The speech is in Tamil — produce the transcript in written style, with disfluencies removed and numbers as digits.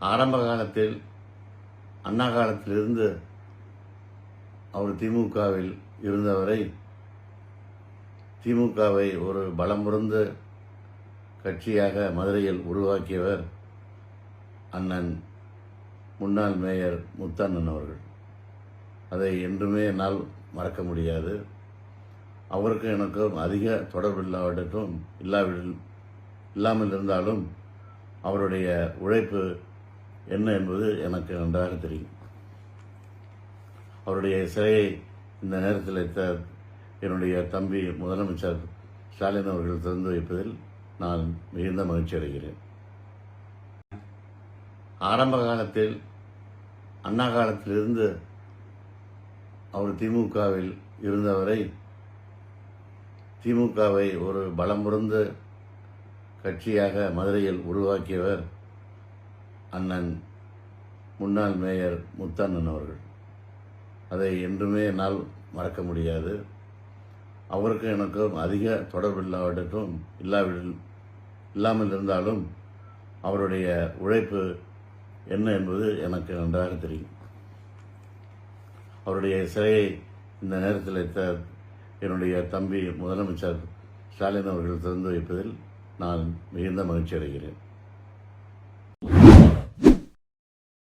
ஆரம்ப காலத்தில் அண்ணா காலத்திலிருந்து அவர் திமுகவில் இருந்தவரை திமுகவை ஒரு பலமுறந்த கட்சியாக மதுரையில் உருவாக்கியவர் அண்ணன் முன்னாள் மேயர் முத்தண்ணன் அவர்கள். அதை என்றுமே என்னால் மறக்க முடியாது. அவருக்கும் எனக்கும் அதிக தொடர்பு இல்லாமல் இருந்தாலும் அவருடைய உழைப்பு என்ன என்பது எனக்கு நன்றாக தெரியும். அவருடைய சிலையை இந்த நேரத்தில் என்னுடைய தம்பி முதலமைச்சர் ஸ்டாலின் அவர்கள் திறந்து வைப்பதில் நான் மிகுந்த மகிழ்ச்சி அடைகிறேன். ஆரம்ப காலத்தில் அண்ணா காலத்திலிருந்து அவர் திமுகவில் இருந்தவரை திமுகவை ஒரு பலமுறந்த கட்சியாக மதுரையில் உருவாக்கியவர் அண்ணன் முன்னாள் மேயர் முத்தண்ணன் அவர்கள். அதை என்றுமே என்னால் மறக்க முடியாது. அவருக்கும் எனக்கும் அதிக தொடர்பு இல்லாமல் இருந்தாலும் அவருடைய உழைப்பு என்ன என்பது எனக்கு நன்றாக தெரியும். அவருடைய சிலையை இந்த நேரத்தில் என்னுடைய தம்பி முதலமைச்சர் ஸ்டாலின் அவர்கள் திறந்து வைப்பதில் நான் மிகுந்த மகிழ்ச்சி அடைகிறேன்.